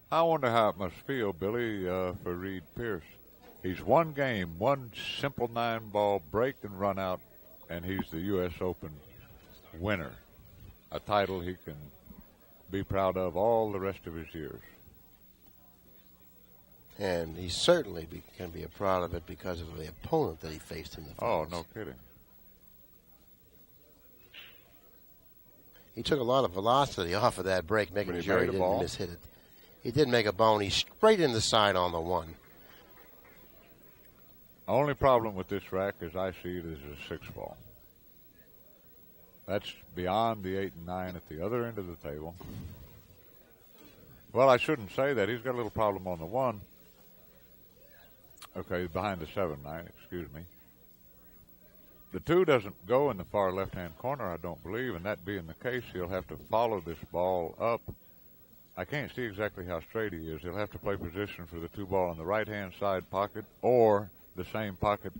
I wonder how it must feel, Billy, for Reed Pierce. He's one game, one simple 9-ball break and run out, and he's the U.S. Open winner, a title he can be proud of all the rest of his years. And he certainly can be proud of it because of the opponent that he faced in the finals. Oh, no kidding. He took a lot of velocity off of that break, making sure he didn't mishit it. He did make a bogey straight in the side on the one. The only problem with this rack, as I see it, is a 6-ball. That's beyond the 8 and 9 at the other end of the table. Well, I shouldn't say that. He's got a little problem on the 1. Okay, behind the 7-9, excuse me. The 2 doesn't go in the far left-hand corner, I don't believe, and that being the case, he'll have to follow this ball up. I can't see exactly how straight he is. He'll have to play position for the 2-ball in the right-hand side pocket or the same pocket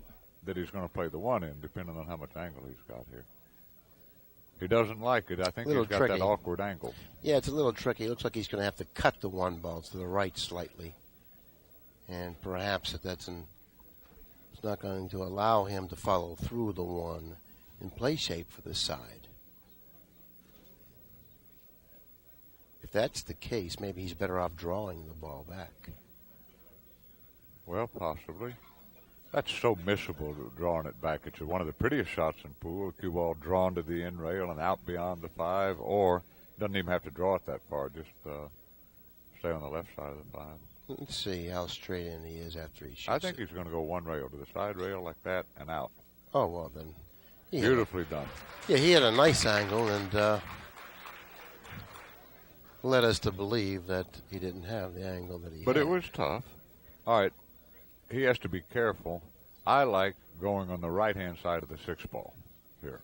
that he's going to play the 1 in, depending on how much angle he's got here. He doesn't like it. I think he's got that awkward angle. Yeah, it's a little tricky. It looks like he's going to have to cut the 1-ball to the right slightly. And perhaps it's not going to allow him to follow through the 1 in play shape for this side. If that's the case, maybe he's better off drawing the ball back. Well, possibly. That's so missable, drawing it back. It's one of the prettiest shots in pool. A cue ball drawn to the end rail and out beyond the 5, or doesn't even have to draw it that far. Just stay on the left side of the 5. Let's see how straight in he is after he shoots I think he's going to go 1 rail to the side rail like that and out. Oh, well, then. Beautifully done. Yeah, he had a nice angle and led us to believe that he didn't have the angle that he had. But it was tough. All right. He has to be careful. I like going on the right-hand side of the 6-ball here,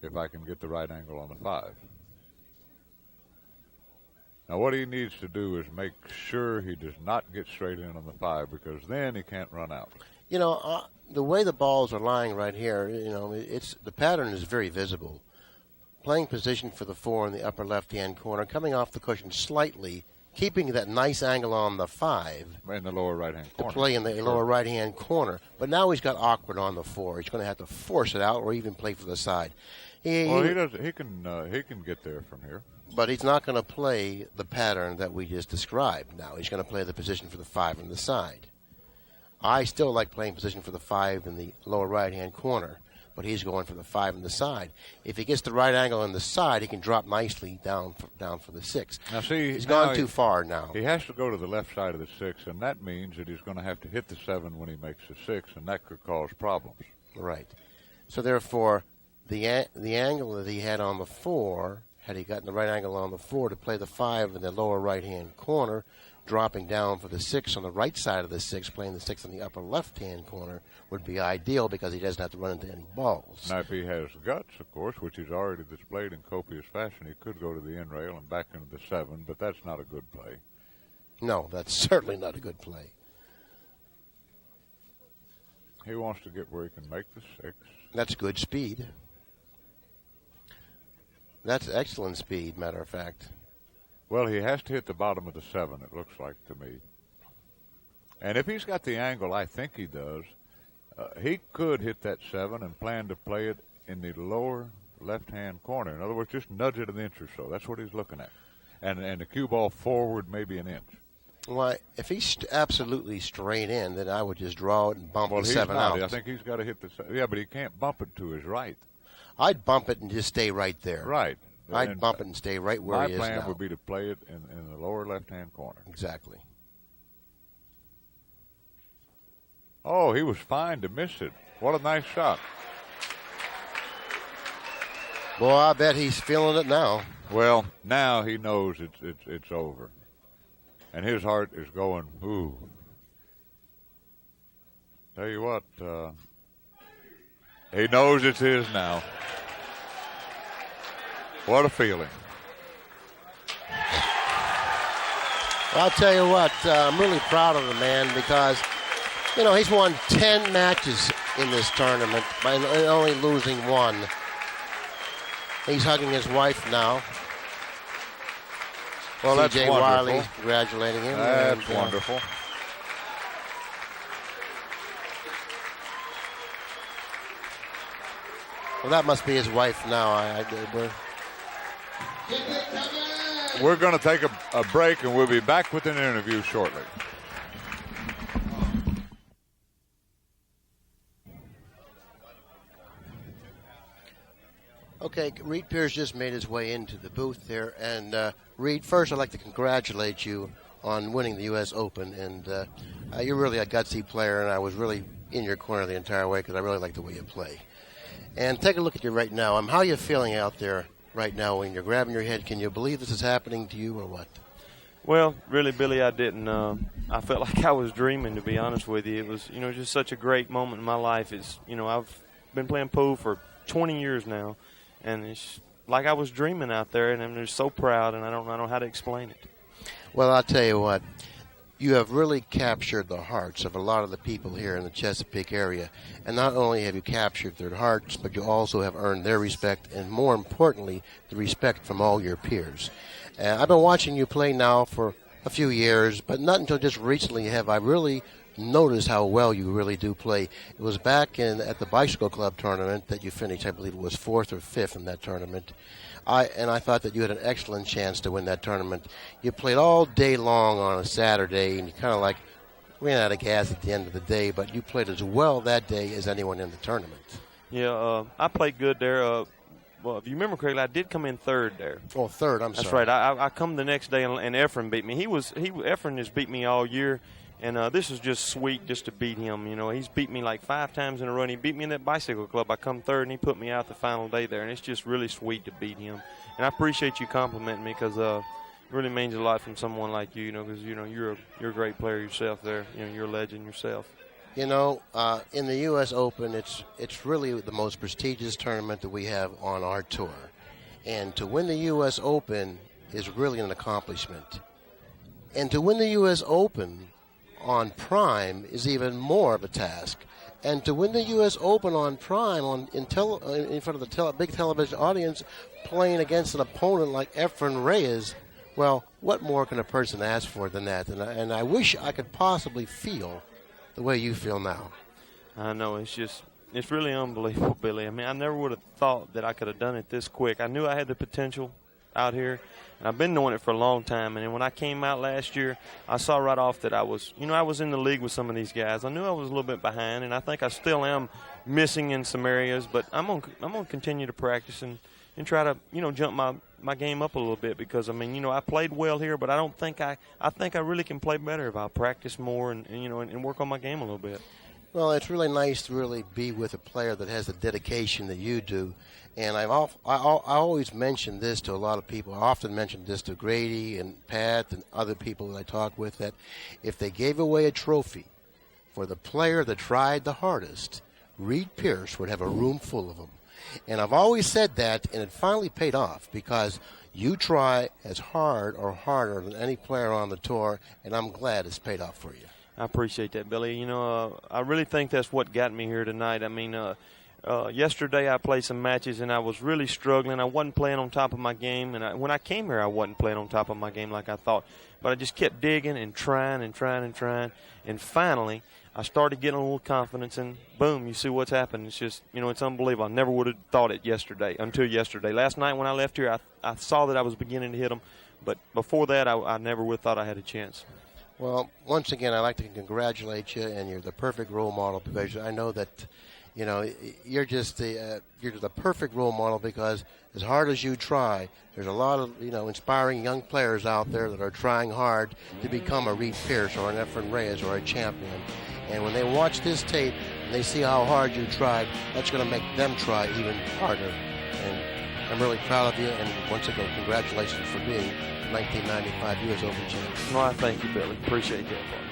if I can get the right angle on the 5. Now, what he needs to do is make sure he does not get straight in on the 5, because then he can't run out. You know, the way the balls are lying right here, the pattern is very visible. Playing position for the 4 in the upper left-hand corner, coming off the cushion slightly, keeping that nice angle on the 5. In the lower right-hand corner. To play in the lower right-hand corner. But now he's got awkward on the 4. He's going to have to force it out or even play for the side. He can get there from here. But he's not going to play the pattern that we just described now. He's going to play the position for the 5 on the side. I still like playing position for the 5 in the lower right-hand corner, but he's going for the 5 on the side. If he gets the right angle on the side, he can drop nicely down for the 6. Now, see, he's gone too far now. He has to go to the left side of the 6, and that means that he's going to have to hit the 7 when he makes the 6, and that could cause problems. Right. So, therefore, the angle that he had on the 4, had he gotten the right angle on the 4 to play the 5 in the lower right-hand corner, dropping down for the 6 on the right side of the 6, playing the 6 in the upper left-hand corner, would be ideal because he doesn't have to run into any balls. Now, if he has guts, of course, which he's already displayed in copious fashion, he could go to the end rail and back into the 7, but that's not a good play. No, that's certainly not a good play. He wants to get where he can make the 6. That's good speed. That's excellent speed, matter of fact. Well, he has to hit the bottom of the 7, it looks like to me. And if he's got the angle, I think he does, he could hit that 7 and plan to play it in the lower left-hand corner. In other words, just nudge it an inch or so. That's what he's looking at. And the cue ball forward maybe an inch. Well, if he's absolutely straight in, then I would just draw it and bump the 7 out. I think he's got to hit the 7. Yeah, but he can't bump it to his right. I'd bump it and just stay right there. Right. I'd bump it and stay right where he is now. My plan would be to play it in the lower left-hand corner. Exactly. Oh, he was fine to miss it. What a nice shot. Boy, I bet he's feeling it now. Well, now he knows it's over. And his heart is going, ooh. Tell you what, he knows it's his now. What a feeling. Well, I'll tell you what, I'm really proud of the man because, he's won 10 matches in this tournament by only losing 1. He's hugging his wife now. Well, that's C.J. wonderful. Wiley congratulating him. That's wonderful. Well, that must be his wife now. We're going to take a break, and we'll be back with an interview shortly. Okay, Reed Pierce just made his way into the booth there. And, Reed, first I'd like to congratulate you on winning the U.S. Open. And you're really a gutsy player, and I was really in your corner the entire way because I really like the way you play. And take a look at you right now. How are you feeling out there right now when you're grabbing your head? Can you believe this is happening to you or what? Well, really, Billy, I didn't. I felt like I was dreaming, to be honest with you. It was, just such a great moment in my life. I've been playing pool for 20 years now. And it's like I was dreaming out there, and I'm just so proud, and I don't know how to explain it. Well, I'll tell you what. You have really captured the hearts of a lot of the people here in the Chesapeake area. And not only have you captured their hearts, but you also have earned their respect, and more importantly, the respect from all your peers. I've been watching you play now for a few years, but not until just recently have I really notice how well you really do play. It was back at the Bicycle Club tournament that you finished. I believe it was 4th or 5th in that tournament. I thought that you had an excellent chance to win that tournament. You played all day long on a Saturday, and you kind of ran out of gas at the end of the day, but you played as well that day as anyone in the tournament. Yeah, I played good there. Well, if you remember correctly, I did come in 3rd there. Oh, 3rd, I'm That's sorry. That's right. I come the next day, and Efren beat me. Efren has beat me all year. And this is just sweet just to beat him. He's beat me like 5 times in a row. And he beat me in that Bicycle Club. I come 3rd, and he put me out the final day there. And it's just really sweet to beat him. And I appreciate you complimenting me because it really means a lot from someone like you, because, you're a great player yourself there. You're a legend yourself. In the U.S. Open, it's really the most prestigious tournament that we have on our tour. And to win the U.S. Open is really an accomplishment. And to win the U.S. Open on Prime is even more of a task. And to win the U.S. Open on Prime in front of the big television audience, playing against an opponent like Efren Reyes, well, what more can a person ask for than that? And I wish I could possibly feel the way you feel now. I know. It's really unbelievable, Billy. I never would have thought that I could have done it this quick. I knew I had the potential out here. And I've been knowing it for a long time. And then when I came out last year, I saw right off that I was in the league with some of these guys. I knew I was a little bit behind, and I think I still am missing in some areas. But I'm gonna continue to practice and try to jump my game up a little bit because I played well here, but I think I really can play better if I practice more and work on my game a little bit. Well, it's really nice to really be with a player that has the dedication that you do. And I always mention this to a lot of people. I often mention this to Grady and Pat and other people that I talk with, that if they gave away a trophy for the player that tried the hardest, Reed Pierce would have a room full of them. And I've always said that, and it finally paid off because you try as hard or harder than any player on the tour, and I'm glad it's paid off for you. I appreciate that, Billy. I really think that's what got me here tonight. Yesterday I played some matches, and I was really struggling. I wasn't playing on top of my game, and when I came here, I wasn't playing on top of my game like I thought. But I just kept digging and trying, and finally I started getting a little confidence, and boom, you see what's happened. It's just, it's unbelievable. I never would have thought it until yesterday. Last night when I left here, I saw that I was beginning to hit them, but before that, I never would have thought I had a chance. Well, once again, I'd like to congratulate you, and you're the perfect role model because I know that, you're just you're the perfect role model because as hard as you try, there's a lot of, inspiring young players out there that are trying hard to become a Reed Pierce or an Efren Reyes or a champion. And when they watch this tape and they see how hard you tried, that's going to make them try even harder. And I'm really proud of you, and once again, congratulations for being 1995 U.S. Open champion. Well, I thank you, Billy. Appreciate that.